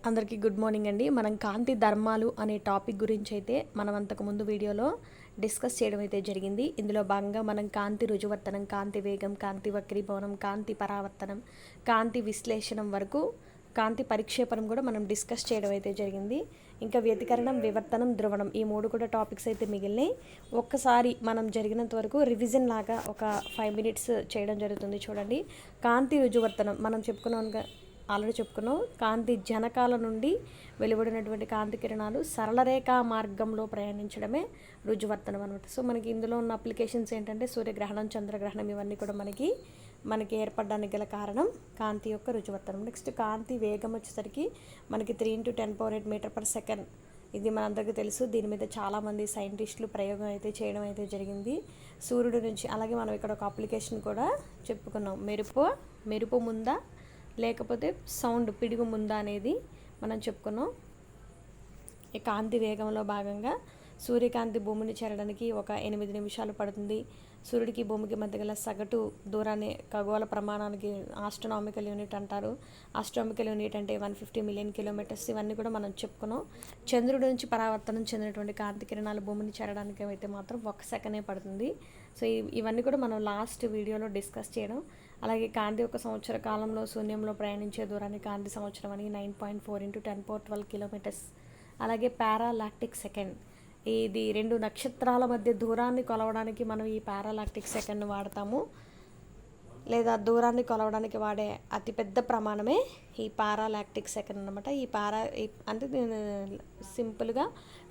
అందరికీ good morning అండి. మనం కాంతి ధర్మాలు అనే టాపిక్ గురించి అయితే మనం అంతకుముందు వీడియోలో డిస్కస్ చేయడం అయితే జరిగింది. ఇందులో భాగంగా మనం కాంతి రుజువర్తనం, కాంతి వేగం, కాంతి వక్రీభవనం, కాంతి పరావర్తనం, కాంతి విశ్లేషణం వరకు కాంతి పరిక్షేపణం కూడా మనం డిస్కస్ చేయడం అయితే జరిగింది. ఇంకా వ్యతికరణం, వివర్తనం, ధ్రువణం ఈ మూడు కూడా టాపిక్స్ అయితే మిగిలినాయి. ఒక్కసారి మనం జరిగినంత వరకు రివిజన్ లాగా ఒక 5 మినిట్స్ చేయడం జరుగుతుంది. చూడండి, కాంతి రుజువర్తనం మనం ఆల్రెడీ చెప్పుకున్నాం. కాంతి జనకాల నుండి వెలువడినటువంటి కాంతి కిరణాలు సరళరేఖా మార్గంలో ప్రయాణించడమే రుజువర్తనం అనమాట. సో మనకి ఇందులో ఉన్న అప్లికేషన్స్ ఏంటంటే సూర్యగ్రహణం, చంద్రగ్రహణం ఇవన్నీ కూడా మనకి ఏర్పడడానికి గల కారణం కాంతి యొక్క రుజువర్తనం. నెక్స్ట్ కాంతి వేగం వచ్చేసరికి మనకి 3 × 10⁸ మీటర్/సెకండ్. ఇది మనందరికీ తెలుసు. దీని మీద చాలామంది సైంటిస్టులు ప్రయోగం అయితే చేయడం అయితే జరిగింది సూర్యుడి నుంచి. అలాగే మనం ఇక్కడ ఒక అప్లికేషన్ కూడా చెప్పుకున్నాం, మెరుపు ముందా లేకపోతే సౌండ్ పిడుగు ముందా అనేది మనం చెప్పుకున్నాం. ఈ కాంతి వేగంలో భాగంగా సూర్యకాంతి భూమిని చేరడానికి ఒక 8 నిమిషాలు పడుతుంది. సూర్యుడికి భూమికి మధ్య గల సగటు దూరాన్ని ఖగోళ ప్రమాణానికి ఆస్ట్రోనామికల్ యూనిట్ అంటారు. ఆస్ట్రోనామికల్ యూనిట్ అంటే 150 మిలియన్ కిలోమీటర్స్. ఇవన్నీ కూడా మనం చెప్పుకున్నాం. చంద్రుడి నుంచి పరావర్తనం చెందినటువంటి కాంతి కిరణాలు భూమిని చేరడానికి అయితే మాత్రం 1 సెకండే పడుతుంది. సో ఇవన్నీ కూడా మనం లాస్ట్ వీడియోలో డిస్కస్ చేయడం. అలాగే కాంతి ఒక సంవత్సర కాలంలో శూన్యంలో ప్రయాణించే దూరాన్ని కాంతి సంవత్సరం అని 9.4 × 10⁻12 కిలోమీటర్స్. అలాగే పారాలాక్టిక్ సెకండ్, ఇది 2 నక్షత్రాల మధ్య దూరాన్ని కొలవడానికి మనం ఈ పారాలాక్టిక్ సెకండ్ను వాడతాము. లేదా దూరాన్ని కొలవడానికి వాడే అతిపెద్ద ప్రమాణమే ఈ పారాలాక్టిక్ సెకండ్ అనమాట. అంటే సింపుల్గా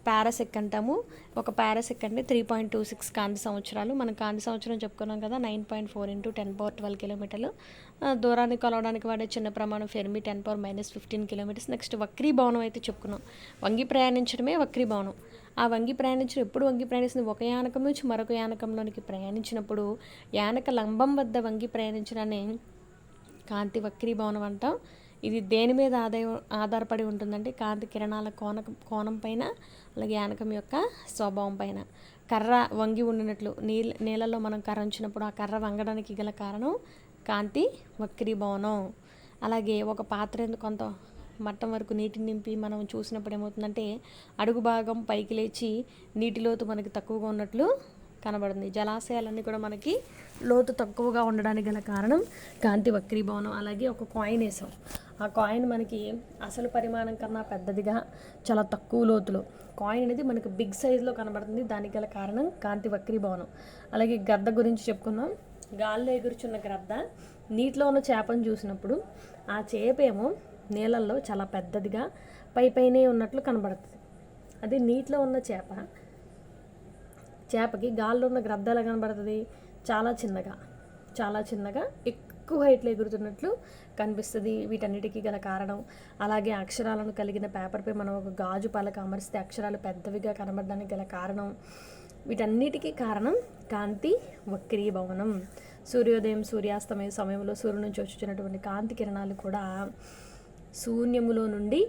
పారాసెక్ అంటాము. ఒక పారాసెక్ అంటే 3.26 కాంతి సంవత్సరాలు. మనం కాంతి సంవత్సరం చెప్పుకున్నాం కదా, 9.4 × 10⁻12 కిలోమీటర్లు. దూరాన్ని కొలవడానికి వాడే చిన్న ప్రమాణం ఫెర్మి 10⁻−15 కిలోమీటర్స్. నెక్స్ట్ వక్రీభవనం అయితే చెప్పుకున్నాం. వంగి ప్రయాణించడమే వక్రీభవనం. ఆ వంగి ప్రయాణించింది ఒక యానకం నుంచి మరొక యానకంలోనికి ప్రయాణించినప్పుడు యానక లంబం వద్ద వంగి ప్రయాణించడాన్ని కాంతి వక్రీభవనం అంటాం. ఇది దేని మీద ఆధారపడి ఉంటుందంటే కాంతి కిరణాల కోణం పైన, అలాగే యానకం యొక్క స్వభావం పైన. కర్ర వంగి ఉండినట్లు నీళ్ళలో మనం కర్ర ఉంచినప్పుడు ఆ కర్ర వంగడానికి గల కారణం కాంతి వక్రీభవనం. అలాగే ఒక పాత్ర కొంత మట్టం వరకు నీటిని నింపి మనం చూసినప్పుడు ఏమవుతుందంటే అడుగు భాగం పైకి లేచి నీటి లోతు మనకి తక్కువగా ఉన్నట్లు కనబడుతుంది. జలాశయాలన్నీ కూడా మనకి లోతు తక్కువగా ఉండడానికి గల కారణం కాంతి వక్రీభవనం. అలాగే ఒక కాయిన్ వేసాం. ఆ కాయిన్ మనకి అసలు పరిమాణం కన్నా పెద్దదిగా చాలా తక్కువ లోతులో కాయిన్ అనేది మనకి బిగ్ సైజులో కనబడుతుంది. దానికి గల కారణం కాంతి వక్రీభవనం. అలాగే గద్ద గురించి చెప్పుకున్నాం. గాల్లో ఎగురుచున్న గ్రద్ద నీటిలో ఉన్న చేపను చూసినప్పుడు ఆ చేప ఏమో నీళ్ళల్లో చాలా పెద్దదిగా పైనే ఉన్నట్లు కనబడుతుంది. అది నీటిలో ఉన్న చేపకి గాల్లో ఉన్న గ్రద్ద ఎలా కనబడుతుంది? చాలా చిన్నగా ఎక్కువ హైట్లో ఎగురుతున్నట్లు కనిపిస్తుంది. వీటన్నిటికీ గల కారణం, అలాగే అక్షరాలను కలిగిన పేపర్పై మనం ఒక గాజు పలక అమరిస్తే అక్షరాలు పెద్దవిగా కనబడడానికి గల కారణం, వీటన్నిటికీ కారణం కాంతి వక్రీభవనం. సూర్యోదయం, సూర్యాస్తమయ సమయంలో సూర్యుడి నుంచి వచ్చుచున్నటువంటి కాంతి కిరణాలు కూడా శూన్యములో నుండి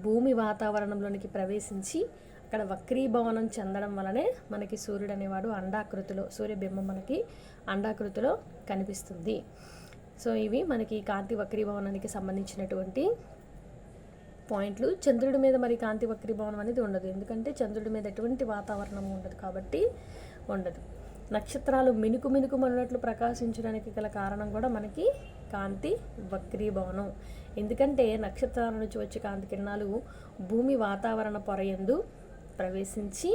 భూమి వాతావరణంలోనికి ప్రవేశించి అక్కడ వక్రీభవనం చెందడం వలనే మనకి సూర్యుడు అనేవాడు అండాకృతిలో, సూర్యబింబం మనకి అండాకృతిలో కనిపిస్తుంది. సో ఇవి మనకి కాంతి వక్రీభవనానికి సంబంధించినటువంటి పాయింట్లు. చంద్రుడి మీద మరి కాంతి వక్రీభవనం అనేది ఉండదు, ఎందుకంటే చంద్రుడి మీద ఎటువంటి వాతావరణం ఉండదు కాబట్టి ఉండదు. నక్షత్రాలు మినుకు మన్నట్లు ప్రకాశించడానికి గల కారణం కూడా మనకి కాంతి వక్రీభవనం. ఎందుకంటే నక్షత్రాల నుంచి వచ్చే కాంతి కిరణాలు భూమి వాతావరణ పొరయందు ప్రవేశించి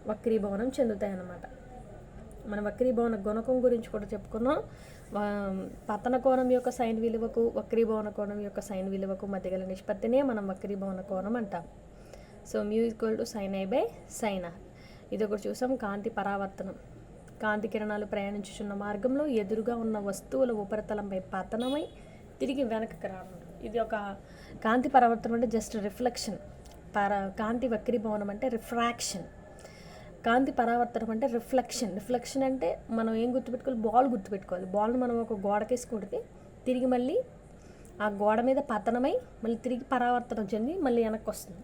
వక్రీభవనం చెందుతాయి అన్నమాట. మన వక్రీభవన గుణకం గురించి కూడా చెప్పుకున్నాం. పతన కోణం యొక్క సైన్ విలువకు వక్రీభవన కోణం యొక్క సైన్ విలువకు మధ్య గల నిష్పత్తినే మనం వక్రీభవన కోణం అంటాం. So μ=sin r. ఇది ఒకటి చూసాం. కాంతి పరావర్తనం, కాంతి కిరణాలు ప్రయాణించుచున్న మార్గంలో ఎదురుగా ఉన్న వస్తువుల ఉపరితలంపై పతనమై తిరిగి వెనక్కి రావడం. ఇది ఒక కాంతి పరావర్తనం అంటే జస్ట్ రిఫ్లెక్షన్. కాంతి వక్రీభవనం అంటే రిఫ్రాక్షన్. కాంతి పరావర్తనం అంటే రిఫ్లెక్షన్ అంటే మనం ఏం గుర్తుపెట్టుకోవాలి? బాల్ గుర్తుపెట్టుకోవాలి. బాల్ను మనం ఒక గోడకేసి కొడితే తిరిగి మళ్ళీ ఆ గోడ మీద పతనమై మళ్ళీ తిరిగి పరావర్తనం చెంది మళ్ళీ వెనక్కి వస్తుంది.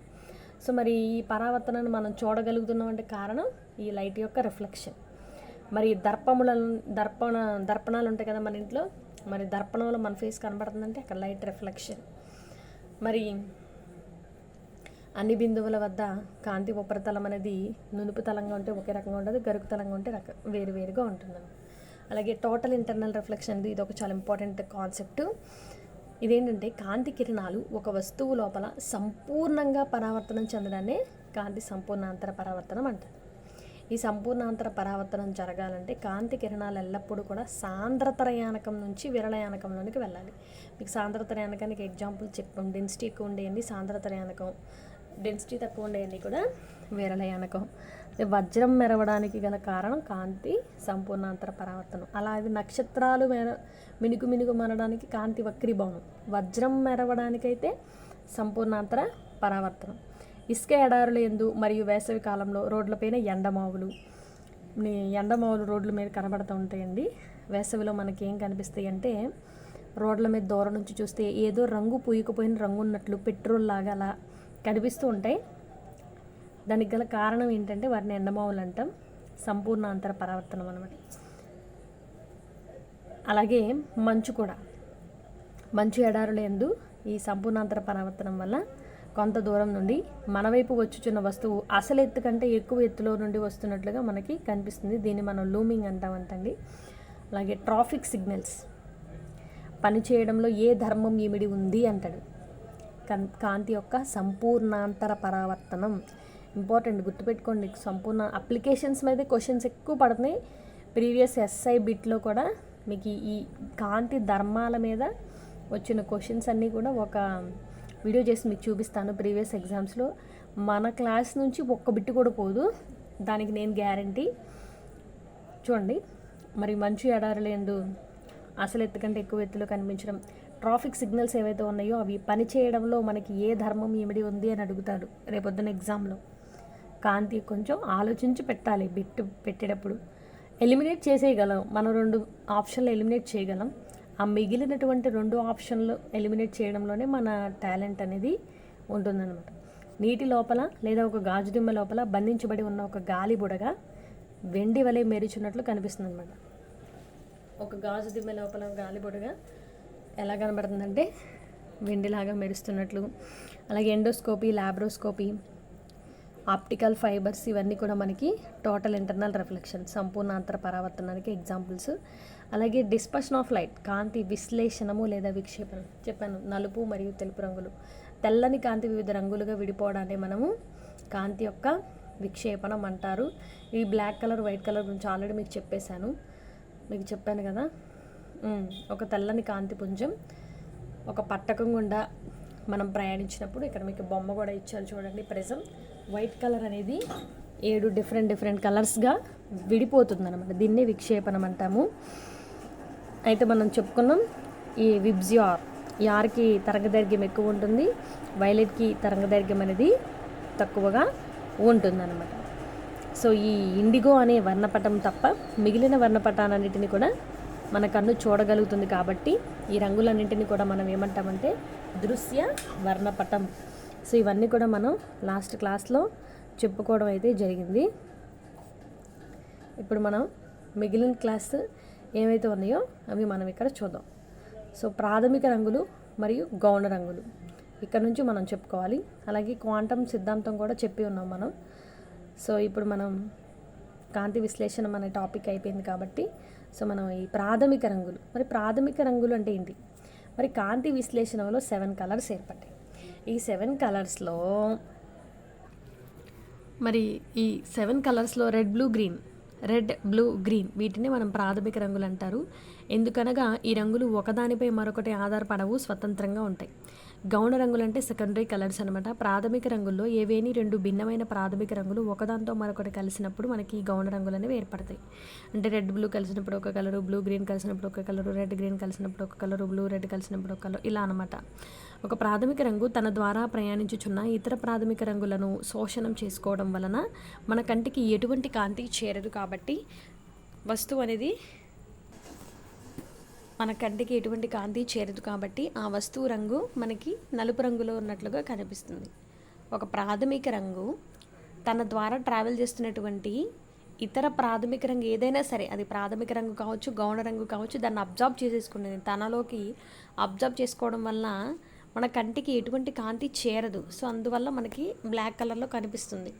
సో మరి ఈ పరావర్తనాన్ని మనం చూడగలుగుతున్నాం అంటే కారణం ఈ లైట్ యొక్క రిఫ్లెక్షన్. మరి దర్పణాలు ఉంటాయి కదా మన ఇంట్లో, మరి దర్పణంలో మన ఫేస్ కనబడుతుందంటే అక్కడ లైట్ రిఫ్లెక్షన్. మరి అన్ని బిందువుల వద్ద కాంతి ఉపరితలం అనేది నునుపు తలంగా ఉంటే ఒకే రకంగా ఉండదు, గరుకు తలంగా ఉంటే వేరువేరుగా ఉంటుంది. అలాగే టోటల్ ఇంటర్నల్ రిఫ్లెక్షన్, ఇది ఒక చాలా ఇంపార్టెంట్ కాన్సెప్ట్. ఇదేంటంటే కాంతి కిరణాలు ఒక వస్తువు లోపల సంపూర్ణంగా పరావర్తనం చెందడాన్ని కాంతి సంపూర్ణాంతర పరావర్తనం అంటారు. ఈ సంపూర్ణాంతర పరావర్తనం జరగాలంటే కాంతి కిరణాలు ఎల్లప్పుడూ కూడా సాంద్రతర యానకం నుంచి విరళ యానకంలోనికి వెళ్ళాలి. మీకు సాంద్రతర యానకానికి ఎగ్జాంపుల్ చెప్పాం. డెన్సిటీ ఎక్కువ ఉండేయండి సాంద్రతర యానకం, డెన్సిటీ తక్కువ ఉండేయండి కూడా విరళ యానకం. వజ్రం మెరవడానికి గల కారణం కాంతి సంపూర్ణాంతర పరావర్తనం. అలాగే నక్షత్రాలు మినుగు మనడానికి కాంతి వక్రీభవనం. వజ్రం మెరవడానికైతే సంపూర్ణాంతర పరావర్తనం. ఇసుక ఎడారుల యందు మరియు వేసవి కాలంలో రోడ్లపైన ఎండమావులు రోడ్ల మీద కనబడుతూ ఉంటాయండి. వేసవిలో మనకి ఏం కనిపిస్తాయి అంటే రోడ్ల మీద దూరం నుంచి చూస్తే ఏదో రంగు పూయకపోయిన రంగు ఉన్నట్లు పెట్రోల్ లాగా అలా కనిపిస్తూ ఉంటాయి. దానికి గల కారణం ఏంటంటే వాటిని ఎండమావులు అంటాం. సంపూర్ణాంతర పరావర్తనం అన్నమాట. అలాగే మంచు కూడా, మంచు ఎడారుల యందు ఈ సంపూర్ణాంతర పరావర్తనం వల్ల కొంత దూరం నుండి మన వైపు వచ్చుచున్న వస్తువు అసలు ఎత్తు కంటే ఎక్కువ ఎత్తులో నుండి వస్తున్నట్లుగా మనకి కనిపిస్తుంది. దీన్ని మనం లూమింగ్ అంటామంటండి. అలాగే ట్రాఫిక్ సిగ్నల్స్ పనిచేయడంలో ఏ ధర్మం ఇమిడి ఉంది అంటాడు. కాంతి యొక్క సంపూర్ణాంతర పరావర్తనం ఇంపార్టెంట్, గుర్తుపెట్టుకోండి. సంపూర్ణ అప్లికేషన్స్ మీద క్వశ్చన్స్ ఎక్కువ పడుతున్నాయి. ప్రీవియస్ ఎస్ఐ బిట్లో కూడా మీకు ఈ కాంతి ధర్మాల మీద వచ్చిన క్వశ్చన్స్ అన్నీ కూడా ఒక వీడియో చేసి మీకు చూపిస్తాను. ప్రీవియస్ ఎగ్జామ్స్లో మన క్లాస్ నుంచి ఒక్క బిట్టు కూడా పోదు, దానికి నేను గ్యారంటీ. చూడండి, మరి మంచు ఎడారుల యందు అసలు ఎత్తు కంటే ఎక్కువ ఎత్తులో కనిపించడం, ట్రాఫిక్ సిగ్నల్స్ ఏవైతే ఉన్నాయో అవి పనిచేయడంలో మనకి ఏ ధర్మం ఇమిడి ఉంది అని అడుగుతాడు రేపొద్దున ఎగ్జామ్లో. కాంతి కొంచెం ఆలోచించి పెట్టాలి బిట్ పెట్టేటప్పుడు. ఎలిమినేట్ చేసేయగలం, మనం 2 ఆప్షన్లు ఎలిమినేట్ చేయగలం. ఆ మిగిలినటువంటి 2 ఆప్షన్లు ఎలిమినేట్ చేయడంలోనే మన టాలెంట్ అనేది ఉంటుందన్నమాట. నీటి లోపల లేదా ఒక గాజు దిమ్మ లోపల బంధించబడి ఉన్న ఒక గాలి బుడగ వెండి వలె మెరుచున్నట్లు కనిపిస్తుంది అనమాట. ఒక గాజు దిమ్మ లోపల గాలి బుడగ ఎలా కనబడుతుందంటే వెండిలాగా మెరుస్తున్నట్లు. అలాగే ఎండోస్కోపీ, ల్యాబ్రోస్కోపీ, ఆప్టికల్ ఫైబర్స్ ఇవన్నీ కూడా మనకి టోటల్ ఇంటర్నల్ రిఫ్లెక్షన్ సంపూర్ణాంతర పరావర్తనానికి ఎగ్జాంపుల్స్. అలాగే డిస్పర్షన్ ఆఫ్ లైట్, కాంతి విశ్లేషణము లేదా విక్షేపణం చెప్పాను. నలుపు మరియు తెలుపు రంగులు, తెల్లని కాంతి వివిధ రంగులుగా విడిపోవడాన్ని మనము కాంతి యొక్క విక్షేపణం అంటారు. ఈ బ్లాక్ కలర్, వైట్ కలర్ గురించి ఆల్రెడీ మీకు చెప్పాను కదా. ఒక తెల్లని కాంతి పుంజం ఒక పట్టకం గుండా మనం ప్రయాణించినప్పుడు, ఇక్కడ మీకు బొమ్మ కూడా ఇచ్చారు చూడండి. ప్రెజం వైట్ కలర్ అనేది 7 డిఫరెంట్ కలర్స్గా విడిపోతుంది అనమాట. దీన్నే విక్షేపణం అంటాము. అయితే మనం చెప్పుకున్నాం ఈ విబ్జియార్, యార్కి తరంగదైర్ఘ్యం ఎక్కువ ఉంటుంది, వైలెట్కి తరంగదైర్ఘ్యం అనేది తక్కువగా ఉంటుందన్నమాట. సో ఈ ఇండిగో అనే వర్ణపటం తప్ప మిగిలిన వర్ణపటాలన్నింటినీ కూడా మన కన్ను చూడగలుగుతుంది. కాబట్టి ఈ రంగులన్నింటినీ కూడా మనం ఏమంటామంటే దృశ్య వర్ణపటం. సో ఇవన్నీ కూడా మనం లాస్ట్ క్లాస్లో చెప్పుకోవడం అయితే జరిగింది. ఇప్పుడు మనం మిగిలిన క్లాస్ ఏవైతే ఉన్నాయో అవి మనం ఇక్కడ చూద్దాం. సో ప్రాథమిక రంగులు మరియు గౌణ రంగులు ఇక్కడ నుంచి మనం చెప్పుకోవాలి. అలాగే క్వాంటం సిద్ధాంతం కూడా చెప్పి ఉన్నాం మనం. సో ఇప్పుడు మనం కాంతి విశ్లేషణ అనే టాపిక్ అయిపోయింది కాబట్టి సో మనం ఈ ప్రాథమిక రంగులు, మరి ప్రాథమిక రంగులు అంటే ఏంటి? మరి కాంతి విశ్లేషణలో 7 కలర్స్ ఏర్పడ్డాయి. ఈ 7 కలర్స్లో మరి ఈ 7 కలర్స్లో రెడ్, బ్లూ, గ్రీన్ వీటిని మనం ప్రాథమిక రంగులు అంటారు. ఎందుకనగా ఈ రంగులు ఒకదానిపై మరొకటి ఆధారపడవు, స్వతంత్రంగా ఉంటాయి. గౌణ రంగులు అంటే సెకండరీ కలర్స్ అనమాట. ప్రాథమిక రంగుల్లో ఏవేని 2 భిన్నమైన ప్రాథమిక రంగులు ఒకదాంతో మరొకటి కలిసినప్పుడు మనకి ఈ గౌణ రంగులు అనేవి ఏర్పడతాయి. అంటే రెడ్ బ్లూ కలిసినప్పుడు ఒక కలరు, బ్లూ గ్రీన్ కలిసినప్పుడు ఒక కలరు, రెడ్ గ్రీన్ కలిసినప్పుడు ఒక కలరు, బ్లూ రెడ్ కలిసినప్పుడు ఒక కలరు, ఇలా అనమాట. ఒక ప్రాథమిక రంగు తన ద్వారా ప్రయాణించుచున్న ఇతర ప్రాథమిక రంగులను శోషణం చేసుకోవడం వలన మన కంటికి ఎటువంటి కాంతి చేరదు. కాబట్టి వస్తువు అనేది మన కంటికి ఎటువంటి కాంతి చేరదు కాబట్టి ఆ వస్తువు రంగు మనకి నలుపు రంగులో ఉన్నట్లుగా కనిపిస్తుంది. ఒక ప్రాథమిక రంగు తన ద్వారా ట్రావెల్ చేస్తున్నటువంటి ఇతర ప్రాథమిక రంగు ఏదైనా సరే, అది ప్రాథమిక రంగు కావచ్చు, గౌణ రంగు కావచ్చు, దాన్ని అబ్జర్వ్ చేసేసుకునేది, తనలోకి అబ్జర్వ్ చేసుకోవడం వల్ల మన కంటికి ఎటువంటి కాంతి చేరదు. సో అందువల్ల మనకి బ్లాక్ కలర్లో కనిపిస్తుంది.